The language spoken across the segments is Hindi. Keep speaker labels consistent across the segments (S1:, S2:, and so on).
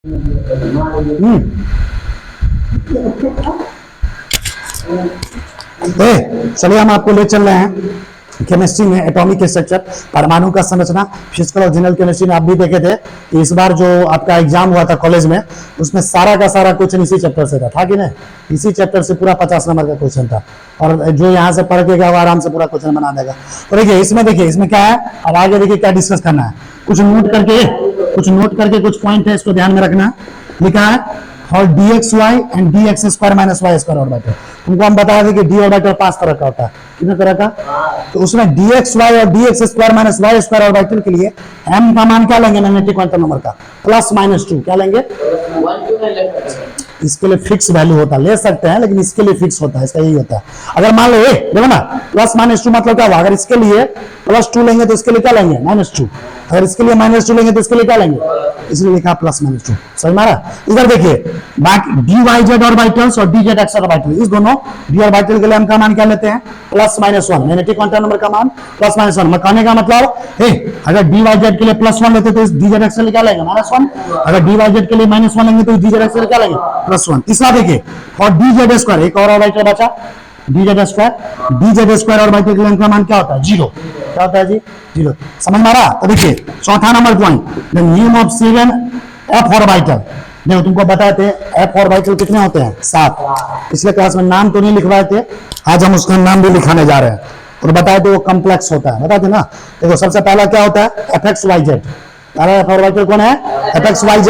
S1: चलिए हम आपको ले चल रहे हैं केमिस्ट्री में एटॉमिक स्ट्रक्चर, परमाणु का संरचना। फिजिकल और जनरल केमिस्ट्री में आप भी देखे थे कि इस बार जो आपका एग्जाम हुआ था कॉलेज में, उसमें सारा का सारा क्वेश्चन इसी चैप्टर से था कि नहीं? इसी चैप्टर से पूरा 50 नंबर का क्वेश्चन था, और जो यहाँ से पढ़ के गया वो आराम से पूरा क्वेश्चन बना देगा। तो देखिए इसमें क्या है, अब आगे देखिए क्या डिस्कस करना है। कुछ नोट करके कुछ पॉइंट है, इसको ध्यान में रखना। लिखा है और dxy and dx square minus Y square orbital. तुमको हम बता दें कि डी ऑर्बिटल 5 तरह का होता है। कितने तरह का? तो उसमें dxy और dx square minus Y square orbital के लिए m का मान क्या लेंगे? मैग्नेटिक क्वांटम नंबर का +-2 क्या लेंगे? इसके लिए फिक्स वैल्यू होता है, ले सकते हैं लेकिन इसके लिए फिक्स होता है, इसका यही होता है। अगर मान लो देखो ना +-2 मतलब क्या हुआ? अगर इसके लिए +2 लेंगे तो इसके लिए क्या लेंगे? -2। अगर इसके लिए -2 लेंगे तो इसके लिए क्या लेंगे? इसलिए लिखा +-2। समझ में आ रहा? इधर देखिए बाकी dyz ऑर्बिटल्स और dzx ऑर्बिटल, इस दोनों d ऑर्बिटल के लिए हम का मान क्या लेते हैं? +-1। मैग्नेटिक क्वांटम नंबर का मान +-1। कहने का मतलब अगर dyz के लिए +1 लेते तो इस dzx के लिए क्या लेंगे? -1। अगर dyz के लिए -1 लेंगे तो इस dzx के लिए क्या लेंगे? +1। तीसरा देखिए और dz स्क्वायर, एक और ऑर्बिटल बचा dz स्क्वायर ऑर्बिटल के लिए का मान क्या होता है? 0। क्या होता है जी? 0। समझ में आ रहा? तो देखिए चौथा number point, the न्यूम of 7 f orbital. देखो तुमको बताए थे f ऑर्बिटल कितने होते हैं? 7। पिछले क्लास में नाम तो नहीं लिखवाए थे, आज हम उसका नाम भी लिखाने जा रहे हैं। और बताए थे वो कॉम्प्लेक्स होता है, बताते ना। देखो सबसे पहला क्या होता है? fxyz। f ऑर्बिटल कौन है? fxyz,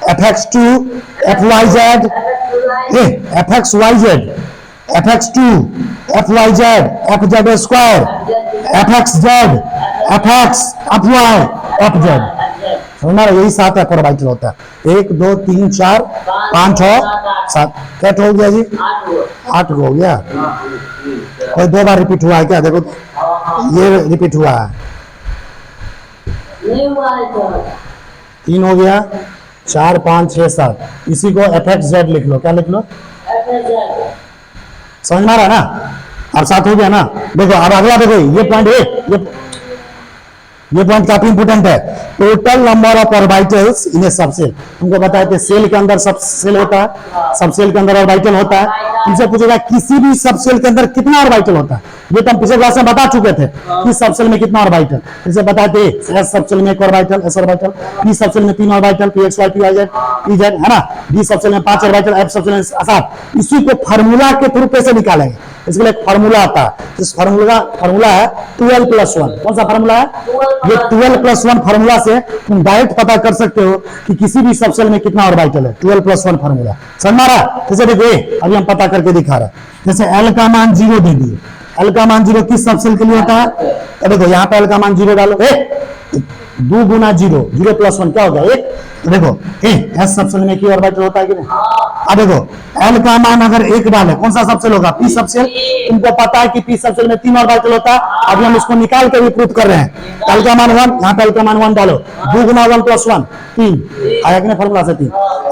S1: fx2, fyz, fxyz, fx2, fyz, fz square, fxz, fx, fy, fz। हमारा यही 7 f ऑर्बिटल होता है। 1 2 3 4 5 6 7। क्या हो गया जी? 8 हो गया। कोई 2 बार रिपीट हुआ है क्या? देखो ये रिपीट हुआ है। 3 हो गया, 4 5 6 7। इसी को fxz लिख लो। क्या लिख लो? समझ में आ रहा है ना? अब 7 हो गया ना। देखो अब अगला देखो, ये पॉइंट काफी इंपोर्टेंट है। Total number of orbitals in A subshell. तुमको बताया थे सेल के अंदर सबसेल होता है, सबसेल के अंदर ऑर्बिटल होता है। तुमसे पूछेगा किसी भी सबसेल के अंदर कितना ऑर्बिटल होता है। ये तो हम पिछले क्लास में बता चुके थे कि सबसेल में कितना ऑर्बिटल। जैसे बताते एस सबसेल में 1 orbital, S orbital, P subshell में 3 orbital, P X Y P Y Z P Z, है ना। डी सबसेल में 5 ऑर्बिटल, एफ सबसेल में 7। इसी को फार्मूला के थ्रू कैसे निकालेंगे? इसके लिए एक फार्मूला आता है। इस फार्मूला है 12+1। कौन सा फार्मूला है? ये 12+1 फार्मूला से तुम डायरेक्ट पता कर सकते हो कि किसी भी सबसेल में कितना ऑर्बिटल है। 12+1 फार्मूला समझ में आ रहा? जैसे देखो अभी हम पता करके दिखा रहे हैं। जैसे एल का मान 0 दे दिए। एल का मान 0 किस सबसेल के लिए होता है? तो देखो यहाँ पे एल का मान 0 डालो। 2 गुना 0, 0+1 क्या होगा? 1। तो देखो एस सबसेल में की ऑर्बिटल होता है कि नहीं? अब देखो एल का मान अगर 1 डाले, कौन सा सबसेल होगा? P subshell. तुमको पता है कि पी सबसेल में 3 ऑर्बिटल होता है। अभी हम इसको निकाल के भी प्रूफ कर रहे हैं। एल का मान 1, यहाँ पे एल का मान 1 डालो। 2 गुना 1+1 3 आया कि नहीं? फॉर्मूला से 3।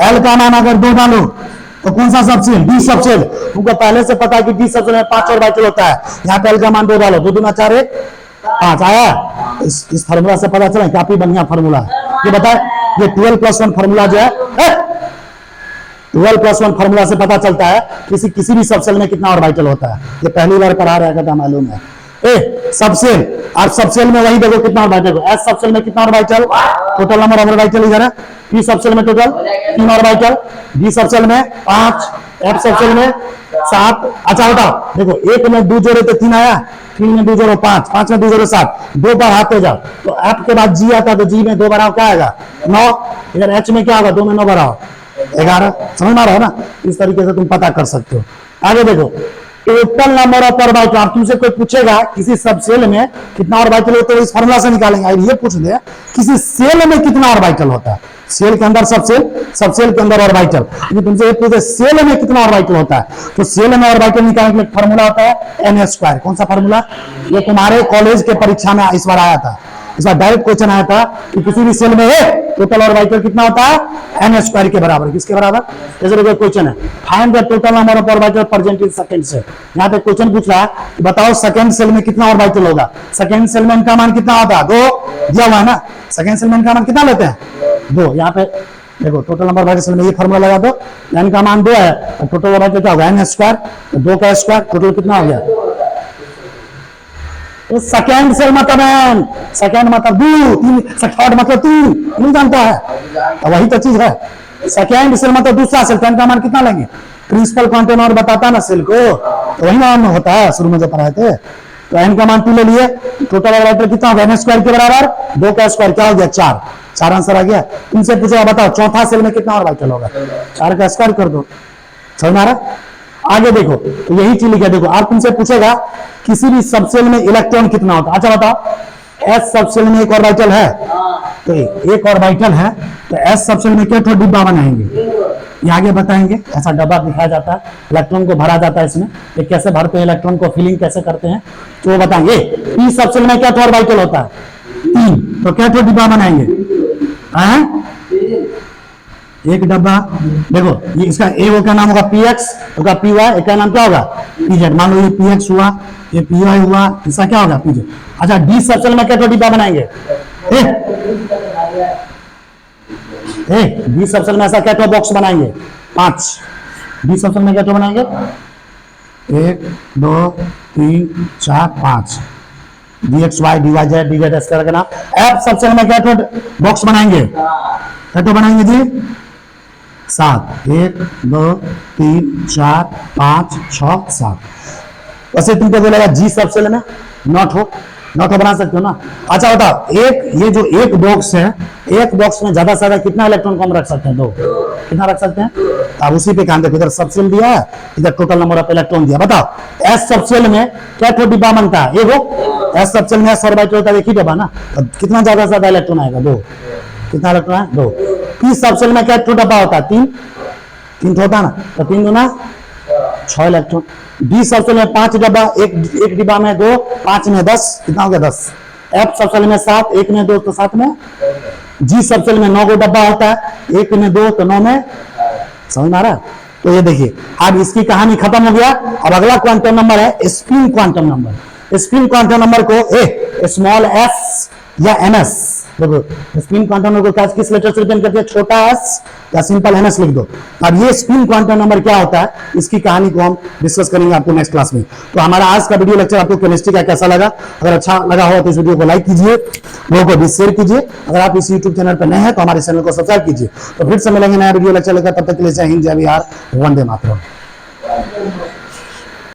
S1: एल का मान अगर 2 डालो तो कौन सा सबसेल? D subshell. तुमको पहले से पता है कि डी सबसेल में 5 ऑर्बिटल होता है। यहाँ पे एल का मान 2 डालो। 2 दूना 4 1 5 आया। इस फार्मूला से पता चला काफी बढ़िया फार्मूला है। ये बताए ये 12+1 फार्मूला जो है 12+1 फार्मूला से पता चलता है किसी भी सबसेल में कितना ऑर्बिटल होता है। ये पहली बार पढ़ा रहा है, मालूम है। सबसेल, और सबसेल में वही देखो कितना ऑर्बिटल। एस सबसेल में कितना orbital? Total number of orbital इधर है। पी सबसेल में टोटल 3 ऑर्बिटल, डी सबसेल में 5, एफ सबसेल में 7। अच्छा बताओ, देखो 1 में 2 जोड़े तो 3 आया, 3 में 2 जोड़ो 5, 5 में 2 जोड़ो 7। 2 बार हाथ हो जाओ तो एफ के बाद जी आता है, तो जी में 2 बार क्या आएगा? 9। इधर एच में क्या होगा? 2 में 9 बार 11। समझ में आ रहा है ना? इस तरीके से तुम पता कर सकते हो। आगे देखो टोटल नंबर ऑफ ऑर्बिटल। अब तुमसे कोई पूछेगा किसी सबसेल में कितना ऑर्बिटल होता है, इस फार्मूला से निकालेंगे। ये पूछ दे किसी सेल में कितना ऑर्बिटल होता है। सेल के अंदर सबसेल, सबसेल के अंदर ऑर्बिटल। तुमसे ये पूछे सेल में कितना ऑर्बिटल होता है, तो सेल में ऑर्बिटल निकालने के लिए फार्मूला होता है एन स्क्वायर। कौन सा फार्मूला? ये तुम्हारे कॉलेज के परीक्षा में इस बार आया था। इस बार डायरेक्ट क्वेश्चन आया था कि किसी भी सेल में टोटल ऑर्बिटल कितना होता है? एन स्क्वायर के बराबर। किसके बराबर? जैसे देखो क्वेश्चन है find the total number of orbital present in second shell. यहाँ पे क्वेश्चन पूछ रहा है कि बताओ सेकंड सेल में कितना ऑर्बिटल होगा। सेकंड सेल में इनका मान कितना होता है? 2 दिया हुआ है ना। सेकंड सेल में इनका मान कितना लेते हैं? 2। यहाँ पे देखो टोटल नंबर ऑफ बाइटल में ये फॉर्मूला लगा दो, n का मान 2 है तो टोटल ऑफ बाइटल क्या होगा n स्क्वायर, तो 2 का स्क्वायर टोटल कितना हो गया। तो सेकेंड सेल मतलब n, सेकेंड मतलब 2, तीन थर्ड मतलब 3, नहीं जानता है तो वही तो चीज है। सेकेंड सेल मतलब दूसरा सेल, 10 का मान कितना लेंगे, प्रिंसिपल क्वांटम और बताता ना सेल को, तो वही मान होता है शुरू में जो पढ़ाए थे। तो n का मान 2 ले लिए, टोटल ऑफ बाइटल कितना होगा n स्क्वायर के बराबर 2 का स्क्वायर क्या हो गया 4, 4 आंसर आ गया। तुमसे पूछेगा बताओ चौथा सेल में कितना ऑर्बिटल होगा, 4 का स्क्वायर कर दो, समझ में आ रहा। आगे देखो तो यही चीज लिखा, देखो आप तुमसे पूछेगा किसी भी सबसेल में इलेक्ट्रॉन कितना होता है। अच्छा बताओ एस सबसेल में एक ऑर्बिटल है, तो एक ऑर्बिटल है तो एस सबसेल में क्या डिब्बा बनाएंगे, ये आगे बताएंगे। ऐसा डब्बा दिखाया जाता है, इलेक्ट्रॉन को भरा जाता है इसमें, ये कैसे भरते हैं इलेक्ट्रॉन को, फिलिंग कैसे करते हैं तो वो बताएंगे। पी सबसेल में क्या ऑर्बिटल होता है 3, तो क्या डिब्बा बनाएंगे एक डब्बा। देखो ये इसका ए वो क्या नाम होगा पीएक्स, होगा पीवाई, क्या नाम क्या होगा पीजेड। मान लो ये पीएक्स हुआ, ये पीवाई हुआ, इसका क्या होगा पीजेड। अच्छा डी सबसेल में क्या डिब्बा बनाएंगे डी सबसेल में ऐसा क्या बॉक्स बनाएंगे 5, डी सबसेल में क्या बनाएंगे 1 2 3 4 5 dxy dy z dz ऐसे करके ना। एफ सबसेल में क्या बॉक्स बनाएंगे, क्या बनाएंगे जी 7, 1 2 3 4 5 6 7। वैसे तुमको बोलेगा जी सबसेल में नॉट हो बना सकते हो ना। अच्छा बताओ एक ये जो एक बॉक्स है, एक बॉक्स में ज्यादा से ज्यादा कितना इलेक्ट्रॉन को हम रख सकते हैं 2, कितना रख सकते हैं। अब उसी पे काम देखो, इधर सबसेल दिया है, इधर टोटल नंबर ऑफ इलेक्ट्रॉन दिया। बताओ एस सबसेल में क्या डिब्बा बनता है, एगो एस सबसेल में एस ऑर्बिटल होता है एक ही डिब्बा ना, तो कितना ज्यादा से ज्यादा इलेक्ट्रॉन आएगा 2, कितना इलेक्ट्रॉन है 2। पी सबसेल में क्या डब्बा होता है 3 होता है ना, तो 3 दूना 6 इलेक्ट्रॉन। डी सबसेल में 5 डब्बा, एक डिब्बा में 2, 5 में 10, कितना हो गया 10। एफ सबसेल में 7, 1 में 2 तो 7 में। जी सबसेल में 9 गो डब्बा होता है, 1 में 2 तो 9 में, समझ में आ रहा है। तो ये देखिए अब इसकी कहानी खत्म हो गया। अब अगला क्वांटम नंबर है spin quantum number. Spin quantum number को स्मॉल एस या एनएस, देखो स्पिन क्वांटम नंबर को किस लेटर से रिप्रेजेंट करते हैं, छोटा एस या सिंपल एनएस लिख दो। अब ये स्पिन क्वांटम नंबर क्या होता है, इसकी कहानी को हम डिस्कस करेंगे आपको नेक्स्ट क्लास में। तो हमारा आज का वीडियो लेक्चर आपको केमिस्ट्री का कैसा लगा, अगर अच्छा लगा हो तो इस वीडियो को लाइक कीजिए, लोगों को भी शेयर कीजिए। अगर आप इस यूट्यूब चैनल पर नए हैं तो हमारे चैनल को सब्सक्राइब कीजिए। तो फिर से मिलेंगे नया वीडियो लेक्चर लेकर, तब तक के लिए जय हिंद जय बिहार, वंदे मातरम।